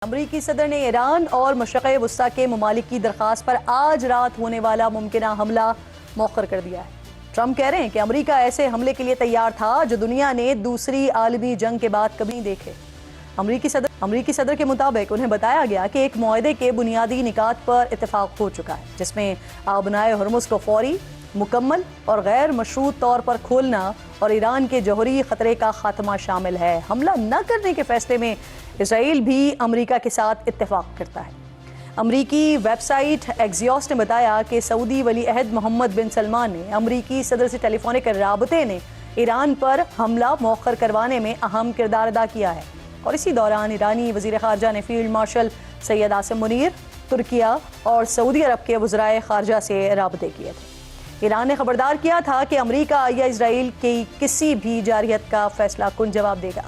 अमरीकी सदर ने ईरान और मशरिक़ वस्ता के ममालिक की दरख्वास्त पर आज रात होने वाला मुमकिना हमला मौखर कर दिया है। ट्रंप कह रहे हैं कि अमरीका ऐसे हमले के लिए तैयार था जो दुनिया ने दूसरी आलमी जंग के बाद कभी नहीं देखे। अमरीकी सदर के मुताबिक उन्हें बताया गया कि एक मुआहदे के बुनियादी निकात पर इत्तेफाक हो चुका है, जिसमें आबनाए हुर्मुज़ को फौरी, मुकम्मल और गैर मशरूत तौर पर खोलना और ईरान के जौहरी खतरे का खात्मा शामिल है। हमला न करने के फैसले में इसराइल भी अमरीका के साथ इत्तेफाक करता है। अमरीकी वेबसाइट एक्सियोस ने बताया कि सऊदी वली अहद मोहम्मद बिन सलमान ने अमरीकी सदर से टेलीफोनिक राबते ने ईरान पर हमला मौखर करवाने में अहम किरदार अदा किया है और इसी दौरान ईरानी वज़ीर ख़ारजा ने फील्ड मार्शल सैयद आसिम मुनीर, तुर्किया और सऊदी अरब के वज़राए ख़ारजा से राबते किए थे। ईरान ने खबरदार किया था कि अमरीका या इसराइल की किसी भी जारहियत का फैसला कुन जवाब देगा।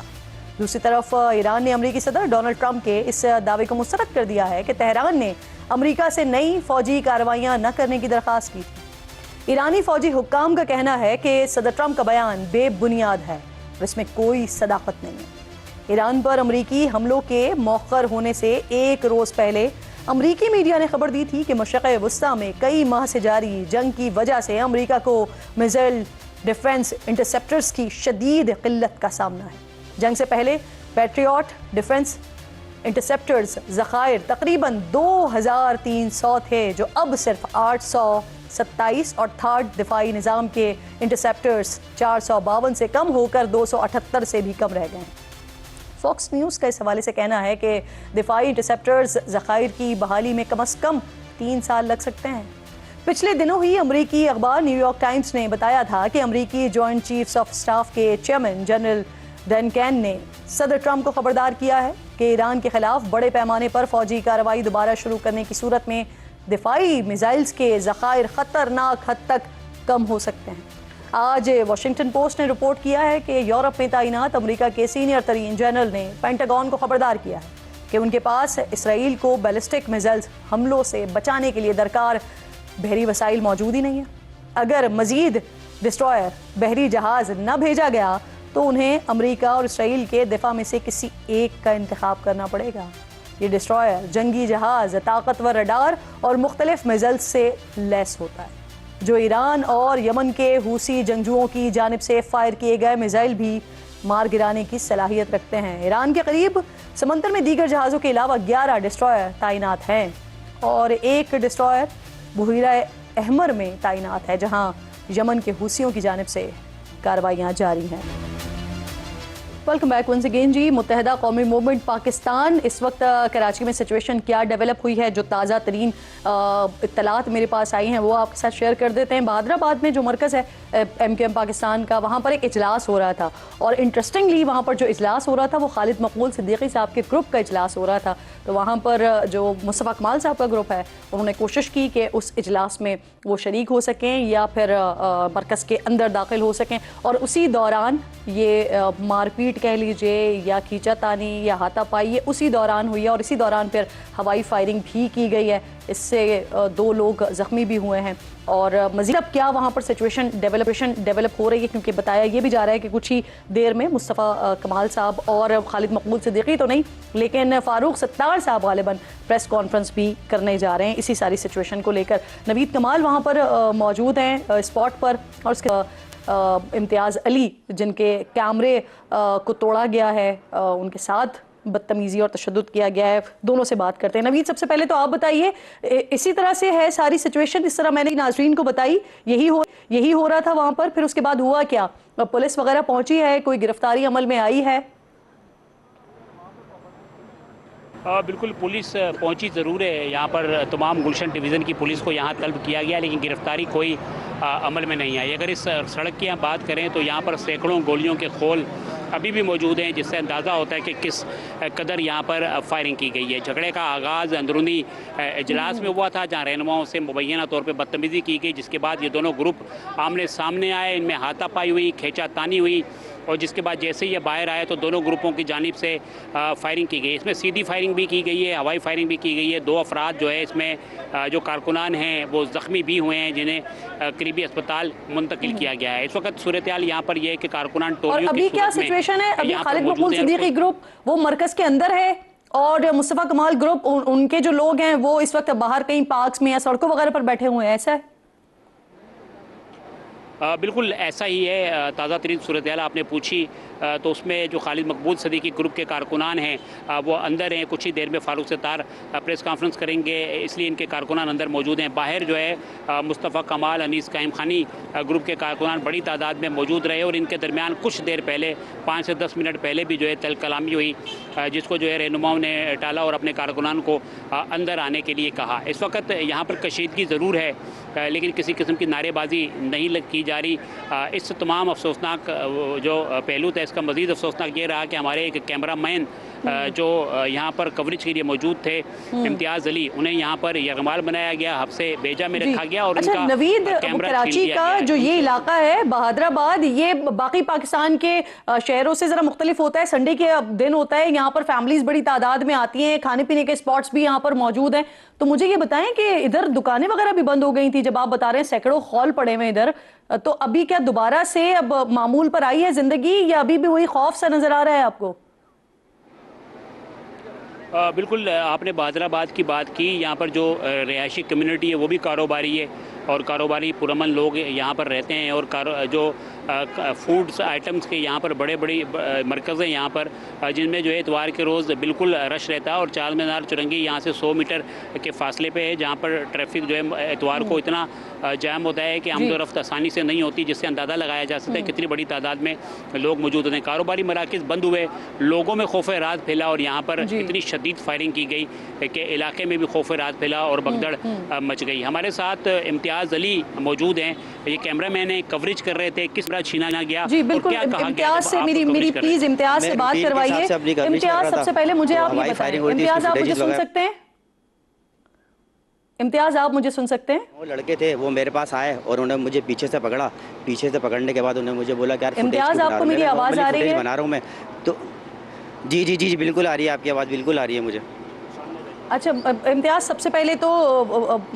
दूसरी तरफ ईरान ने अमरीकी सदर डोनाल्ड ट्रंप के इस दावे को मुस्तरद कर दिया है कि तेहरान ने अमरीका से नई फौजी कार्रवाइयां न करने की दरख्वास्त की थी। ईरानी फौजी हुक्काम का कहना है कि सदर ट्रंप का बयान बेबुनियाद है और इसमें कोई सदाकत नहीं है। ईरान पर अमरीकी हमलों के मौखर होने से एक रोज़ पहले अमरीकी मीडिया ने खबर दी थी कि मशरिक़ वस्ता में कई माह से जारी जंग की वजह से अमरीका को मिसाइल डिफेंस इंटरसेप्टर्स की शदीद किल्लत का सामना है। जंग से पहले पैट्रियट डिफेंस इंटरसेप्टर्स ज़खायर तकरीबन 2300 थे, जो अब सिर्फ 827 और थर्ड दिफाई निज़ाम के इंटरसेप्टर्स 452 से कम होकर 278 से भी कम रह गए हैं। फॉक्स न्यूज़ का इस हवाले से कहना है कि दिफाई इंटरसेप्टर्स ज़खायर की बहाली में कम से कम 3 साल लग सकते हैं। पिछले दिनों ही अमरीकी अखबार न्यूयॉर्क टाइम्स ने बताया था कि अमरीकी जॉइंट चीफ्स ऑफ स्टाफ के चेयरमैन जनरल डनकैन ने सदर ट्रंप को खबरदार किया है कि ईरान के खिलाफ बड़े पैमाने पर फौजी कार्रवाई दोबारा शुरू करने की सूरत में दिफाई मिसाइल्स के ज़खायर खतरनाक हद तक कम हो सकते हैं। आज वाशिंगटन पोस्ट ने रिपोर्ट किया है कि यूरोप में तैनात अमरीका के सीनियर तरीन जनरल ने पेंटागन को खबरदार किया है कि उनके पास इसराइल को बैलिस्टिक मिसाइल्स हमलों से बचाने के लिए दरकार बहरी वसाइल मौजूद ही नहीं है। अगर मजीद डिस्ट्रॉयर बहरी जहाज़ न भेजा गया तो उन्हें अमरीका और इसराइल के दिफा में से किसी एक का इंतखाब करना पड़ेगा। ये डिस्ट्रॉयर जंगी जहाज़, ताकतवर रडार और मुख्तलिफ मिसाइल्स से लैस होता है, जो ईरान और यमन के हूसी जंगजुओं की जानिब से फायर किए गए मिसाइल भी मार गिराने की सलाहियत रखते हैं। ईरान के करीब समंदर में दीगर जहाज़ों के अलावा 11 डिस्ट्रॉयर तैनात हैं और एक डिस्ट्रॉयर बुहीरा अहमर में तैनात है, जहां यमन के हूसियों की जानिब से कार्रवाइयाँ जारी हैं। वेलकम बैक वंस अगेन जी। मुत्तहदा कौमी मूवमेंट पाकिस्तान, इस वक्त कराची में सिचुएशन क्या डेवलप हुई है, जो ताज़ा तरीन इत्तलात मेरे पास आई हैं वो आपके साथ शेयर कर देते हैं। बहादराबाद में जो मरकज़ है MQM पाकिस्तान का, वहाँ पर एक इजलास हो रहा था और इंटरेस्टिंगली वहाँ पर जो इजलास हो रहा था वो खालिद मकबूल सिद्दीकी साहब के ग्रुप का इजलास हो रहा था। तो वहाँ पर जो मुस्तफ़ा कमाल साहब का ग्रुप है उन्होंने कोशिश की कि उस इजलास में वो शरीक हो सकें या फिर मरकज़ के अंदर दाखिल हो सकें, और उसी दौरान ये मारपीट कह लीजिए या खींचातानी या हाथापाई ये उसी दौरान हुई है और इसी दौरान फिर हवाई फायरिंग भी की गई है। इससे 2 लोग ज़ख्मी भी हुए हैं और मज़ीद अब क्या वहाँ पर सिचुएशन डेवलप हो रही है, क्योंकि बताया ये भी जा रहा है कि कुछ ही देर में मुस्तफ़ा कमाल साहब और खालिद मकबूल सिद्दीकी तो नहीं लेकिन फ़ारूक सत्तार साहब गालिबन प्रेस कॉन्फ्रेंस भी करने जा रहे हैं इसी सारी सिचुएशन को लेकर। नवीद कमाल वहाँ पर मौजूद हैं स्पॉट पर, और उसके इम्तियाज़ अली जिनके कैमरे को तोड़ा गया है, उनके साथ बदतमीज़ी और तशद्दुद किया गया है। दोनों से बात करते हैं। नवीद, सबसे पहले तो आप बताइए, इसी तरह से है सारी सिचुएशन, इस तरह मैंने नाज़रीन को बताई, यही हो रहा था वहाँ पर, फिर उसके बाद हुआ क्या? पुलिस वगैरह पहुँची है, कोई गिरफ्तारी अमल में आई है? बिल्कुल, पुलिस पहुंची ज़रूर है यहाँ पर। तमाम गुलशन डिवीज़न की पुलिस को यहाँ तलब किया गया, लेकिन गिरफ्तारी कोई अमल में नहीं आई। अगर इस सड़क की हम बात करें तो यहाँ पर सैकड़ों गोलियों के खोल अभी भी मौजूद हैं, जिससे अंदाज़ा होता है कि किस कदर यहाँ पर फायरिंग की गई है। झगड़े का आगाज़ अंदरूनी इजलास में हुआ था, जहाँ रहनुमाओं से मुबैना तौर पर बदतमीज़ी की गई, जिसके बाद ये दोनों ग्रुप आमने सामने आए, इनमें हाथापाई हुई, खींचातानी हुई और जिसके बाद जैसे ही ये बाहर आए तो दोनों ग्रुपों की जानिब से फायरिंग की गई। इसमें सीधी फायरिंग भी की गई है, हवाई फायरिंग भी की गई है। 2 अफराद जो है इसमें जो कारकुनान हैं वो ज़ख्मी भी हुए हैं, जिन्हें करीबी अस्पताल मुंतकिल किया गया है। इस वक्त सूरत हाल यहाँ पर यह है कि कारकुनान टोलियों की सूरत में है। अभी खालिद मकबूल सिद्दीकी ग्रुप वो मरकज़ के अंदर है और मुस्तफ़ा कमाल ग्रुप उनके जो लोग हैं वो इस वक्त बाहर कहीं पार्क्स में या सड़कों वगैरह पर बैठे हुए हैं, ऐसा है? बिल्कुल ऐसा ही है। ताज़ा तरीन सूरत हाल आपने पूछी तो उसमें जो खालिद मकबूल सदीकी ग्रुप के कारकुनान हैं वो अंदर हैं। कुछ ही देर में फ़ारूक सत्तार प्रेस कॉन्फ्रेंस करेंगे, इसलिए इनके कारकुनान अंदर मौजूद हैं। बाहर जो है मुस्तफ़ा कमाल, अनीस कायम खानी ग्रुप के कारकुनान बड़ी तादाद में मौजूद रहे और इनके दरमियान कुछ देर पहले 5 से 10 मिनट पहले भी जो है तल कलामी हुई, जिसको जो है रहनुमाओं ने टाला और अपने कारकुनान को अंदर आने के लिए कहा। इस वक्त यहाँ पर कशीदगी ज़रूर है लेकिन किसी किस्म की नारेबाजी नहीं की जा रही। इस तमाम अफसोसनाक जो पहलू था, इसका मज़ीद अफसोसनाक ये रहा कि हमारे एक कैमरा मैन जो यहाँ पर कवरेज के लिए मौजूद थे, इम्तियाज़ अली, उन्हें यहाँ पर यरगमाल बनाया गया, हब्से बेजा में रखा गया और अच्छा, नवीद, कराची का जो ये इलाका है बहादराबाद, ये बाकी पाकिस्तान के शहरों से ज़रा मुख्तलिफ होता है। संडे के दिन होता है, यहाँ पर फैमिलीज बड़ी तादाद में आती हैं, खाने पीने के स्पॉट्स भी यहाँ पर मौजूद हैं। तो मुझे ये बताएं कि इधर दुकानें वगैरह भी बंद हो गई थी, जब आप बता रहे हैं सैकड़ों हॉल पड़े हुए इधर, तो अभी क्या दोबारा से अब मामूल पर आई है जिंदगी या अभी भी वही खौफ सा नजर आ रहा है आपको? बिल्कुल आपने बहादराबाद की बात की। यहाँ पर जो रिहायशी कम्युनिटी है वो भी कारोबारी है और कारोबारी पुरअमन लोग यहाँ पर रहते हैं और जो फूड्स आइटम्स के यहाँ पर बड़े बड़ी मरकज़ हैं यहाँ पर, जिनमें जो है इतवार के रोज़ बिल्कुल रश रहता है और चार मीनार चुरंगी यहाँ से 100 मीटर के फासले पे है, जहाँ पर ट्रैफिक जो है इतवार को इतना जाम होता है कि आमदोरफ्त आसानी से नहीं होती, जिससे अंदाज़ा लगाया जा सकता है कितनी बड़ी तादाद में लोग मौजूद होते हैं। कारोबारी मराकज़ बंद हुए, लोगों में खौफ रात फैला और यहाँ पर इतनी शदीद फायरिंग की गई कि इलाके में भी खौफ रात फैला और भगदड़ मच गई। हमारे साथ इम्तियाज़ अली मौजूद हैं, ये कैमरा मैन है, कवरेज कर रहे थे, किस तरह छीना गया जी बिल्कुल। इम्तियाज़ से मेरी प्लीज इम्तियाज़ से बात करवाइए। इम्तियाज़, सबसे पहले मुझे आप ये बताएं, इम्तियाज़ आप मुझे सुन सकते हैं? इम्तियाज़ आप मुझे सुन सकते हैं? वो लड़के थे, वो मेरे पास आए और उन्होंने मुझे पीछे से पकड़ा। पीछे से पकड़ने के बाद उन्होंने मुझे बोला कि यार इम्तियाज़ आपको मेरी आवाज़ आ रही है? बना रहा हूँ मैं तो। जी जी जी बिल्कुल आ रही है, आपकी आवाज़ बिल्कुल आ रही है मुझे। अच्छा इम्तियाज़, सबसे पहले तो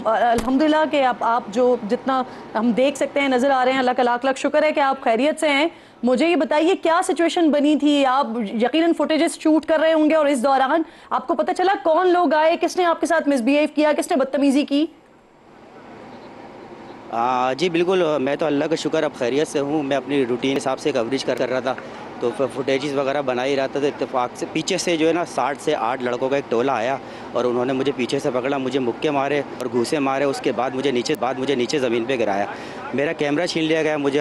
अल्हम्दुलिल्लाह कि आप जो जितना हम देख सकते हैं नज़र आ रहे हैं, अल्लाह का लाख लाख शुक्र है कि आप खैरियत से हैं। मुझे ये बताइए क्या सिचुएशन बनी थी? आप यकीनन फुटेजेस शूट कर रहे होंगे और इस दौरान आपको पता चला कौन लोग आए, किसने आपके साथ मिसबिहेव किया, किसने बदतमीज़ी की? जी बिल्कुल, मैं तो अल्लाह का शुक्र अब खैरियत से हूँ। मैं अपनी रूटीन हिसाब से कवरेज कर रहा था, तो फुटेजेस वगैरह बना ही रहा था। तो इत्तेफाक से पीछे से जो है ना 60 से 8 लड़कों का एक टोला आया और उन्होंने मुझे पीछे से पकड़ा, मुझे मुक्के मारे और घूसे मारे। उसके बाद मुझे नीचे ज़मीन पे गिराया, मेरा कैमरा छीन लिया गया। मुझे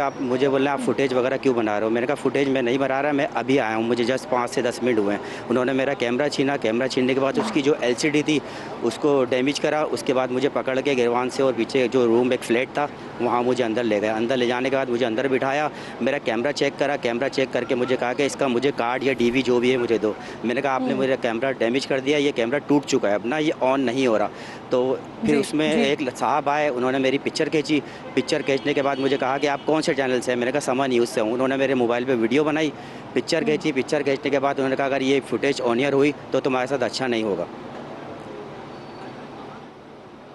बोल रहे हैं आप फुटेज वगैरह क्यों बना रहे हो? मैंने कहा फुटेज मैं नहीं बना रहा, मैं अभी आया हूँ, मुझे जस्ट 5 से 10 मिनट हुए हैं। उन्होंने मेरा कैमरा छीना, कैमरा छीनने के बाद उसकी जो LCD थी उसको डैमेज करा। उसके बाद मुझे पकड़ के गिरवान से और पीछे जो रूम एक फ्लैट था वहाँ मुझे अंदर ले गया। अंदर ले जाने के बाद मुझे अंदर बिठाया, मेरा कैमरा चेक करा। कैमरा चेक करके मुझे कहा कि इसका मुझे कार्ड या DV जो भी है मुझे दो। मैंने कहा आपने मेरा कैमरा डैमेज कर दिया, ये कैमरा टूट चुका है अपना, ये ऑन नहीं हो रहा। तो फिर उसमें एक साहब आए, उन्होंने मेरी पिक्चर खींची। पिक्चर खींचने के बाद मुझे कहा कि आप कौन से चैनल से हैं? मैंने कहा समा न्यूज़ से हूँ। उन्होंने मेरे मोबाइल पे वीडियो बनाई, पिक्चर खींची। पिक्चर खींचने के बाद उन्होंने कहा अगर ये फुटेज ऑनियर हुई तो तुम्हारे साथ अच्छा नहीं होगा।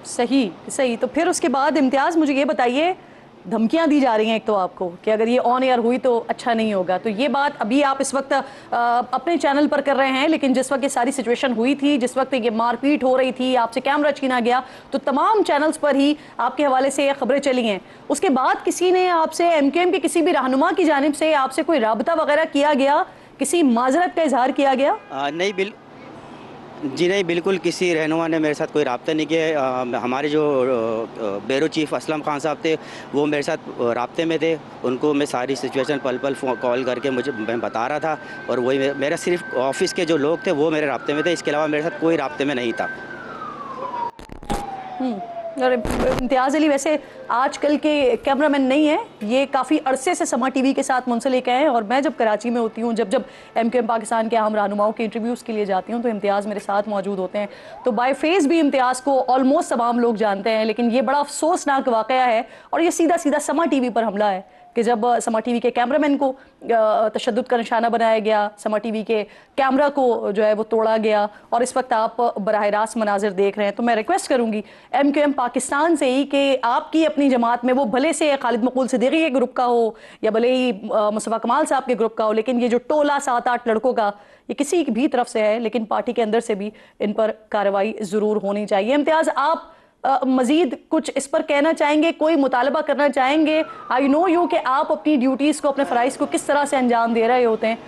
सही। तो फिर उसके बाद इम्तियाज़ मुझे ये बताइए, धमकियां दी जा रही हैं एक तो आपको कि अगर ये ऑन एयर हुई तो अच्छा नहीं होगा, तो ये बात अभी आप इस वक्त अपने चैनल पर कर रहे हैं, लेकिन जिस वक्त ये सारी सिचुएशन हुई थी, जिस वक्त ये मारपीट हो रही थी, आपसे कैमरा छीना गया, तो तमाम चैनल्स पर ही आपके हवाले से ये खबरें चली हैं। उसके बाद किसी ने आपसे, MKM के किसी भी रहनुमा की जानिब से आपसे कोई राबता वगैरह किया गया, किसी माजरत का इजहार किया गया? नहीं जी नहीं, बिल्कुल किसी रहनुमा ने मेरे साथ कोई रब्ता नहीं किया। हमारे जो ब्यूरो चीफ असलम खान साहब थे वो मेरे साथ रब्ते में थे। उनको मैं सारी सिचुएशन पल पल कॉल करके मैं बता रहा था और वही मेरा सिर्फ ऑफिस के जो लोग थे वो मेरे रब्ते में थे, इसके अलावा मेरे साथ कोई रब्ते में नहीं था। और इम्तियाज़ अली वैसे आजकल के कैमरामैन नहीं है, ये काफ़ी अरसे से समा TV के साथ मुंसलिक हैं और मैं जब कराची में होती हूँ, जब MKM पाकिस्तान के अहम रहनुमाओं के इंटरव्यूज़ के लिए जाती हूँ तो इम्तियाज़ मेरे साथ मौजूद होते हैं। तो बाय फेस भी इम्तियाज़ को ऑलमोस्ट तमाम लोग जानते हैं, लेकिन ये बड़ा अफसोसनाक वाक़या है और ये सीधा सीधा समा TV पर हमला है कि जब समा टीवी के कैमरामैन को तशद्दुद का निशाना बनाया गया, समा टीवी के कैमरा को जो है वो तोड़ा गया, और इस वक्त आप बराह रास्त मनाजिर देख रहे हैं। तो मैं रिक्वेस्ट करूंगी MQM पाकिस्तान से ही कि आपकी अपनी जमात में, वो भले से खालिद मकबूल सिद्दीकी के ग्रुप का हो या भले ही मुस्तफ़ा कमाल साहब के ग्रुप का हो, लेकिन ये जो टोला 7-8 लड़कों का, ये किसी भी तरफ से है, लेकिन पार्टी के अंदर से भी इन पर कार्रवाई ज़रूर होनी चाहिए। इम्तियाज़, आप मजीद कुछ इस पर कहना चाहेंगे, कोई मुतालबा करना चाहेंगे? आई नो यू कि आप अपनी ड्यूटीज़ को, अपने फ़राइज़ को किस तरह से अंजाम दे रहे होते हैं,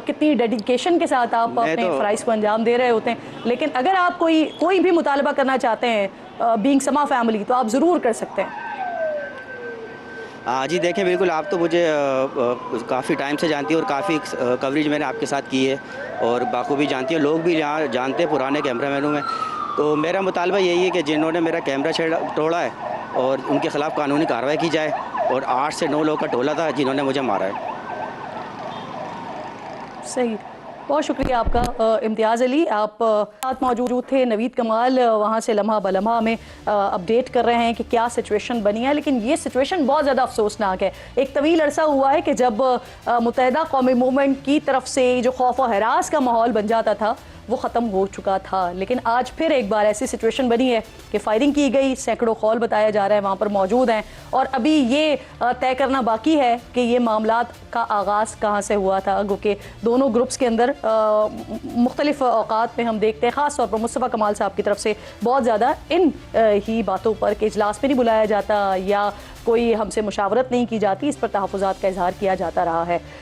कितनी डेडिकेशन के साथ आप अपने फ़राइज़ को अंजाम दे रहे होते हैं, लेकिन अगर आप कोई भी मुतालबा करना चाहते हैं बीइंग समा फैमिली, तो आप ज़रूर कर सकते हैं। जी देखें, बिल्कुल आप तो मुझे काफ़ी टाइम से जानती हैं और काफ़ी कवरेज मैंने आपके साथ की है और बाखूबी जानती है, लोग भी यहाँ जानते हैं पुराने कैमरामैनों में। तो मेरा मुतालबा यही है कि जिन्होंने मेरा कैमरा तोड़ा है और उनके ख़िलाफ़ कानूनी कार्रवाई की जाए, और 8 से 9 लोग का टोला था जिन्होंने मुझे मारा है। सही, बहुत शुक्रिया आपका इम्तियाज़ अली। आप साथ मौजूद थे। नवीद कमाल वहाँ से लम्हा बलम्हा में अपडेट कर रहे हैं कि क्या सिचुएशन बनी है, लेकिन ये सिचुएशन बहुत ज़्यादा अफसोसनाक है। एक तवील अरसा हुआ है कि जब मुत्तहिदा कौमी मूवमेंट की तरफ से जो खौफ व हरास का माहौल बन जाता था वो ख़त्म हो चुका था, लेकिन आज फिर एक बार ऐसी सिचुएशन बनी है कि फायरिंग की गई, सैकड़ों खौल बताया जा रहा है वहाँ पर मौजूद हैं, और अभी ये तय करना बाकी है कि ये मामलात का आगाज़ कहाँ से हुआ था, क्योंकि दोनों ग्रुप्स के अंदर मुख्तलिफ औकात में हम देखते हैं, ख़ास तौर पर मुस्तफ़ा कमाल साहब की तरफ से बहुत ज़्यादा इन ही बातों पर कि इजलास में नहीं बुलाया जाता या कोई हमसे मुशावरत नहीं की जाती, इस पर तहफ़्फ़ुज़ात का इजहार किया जाता रहा है।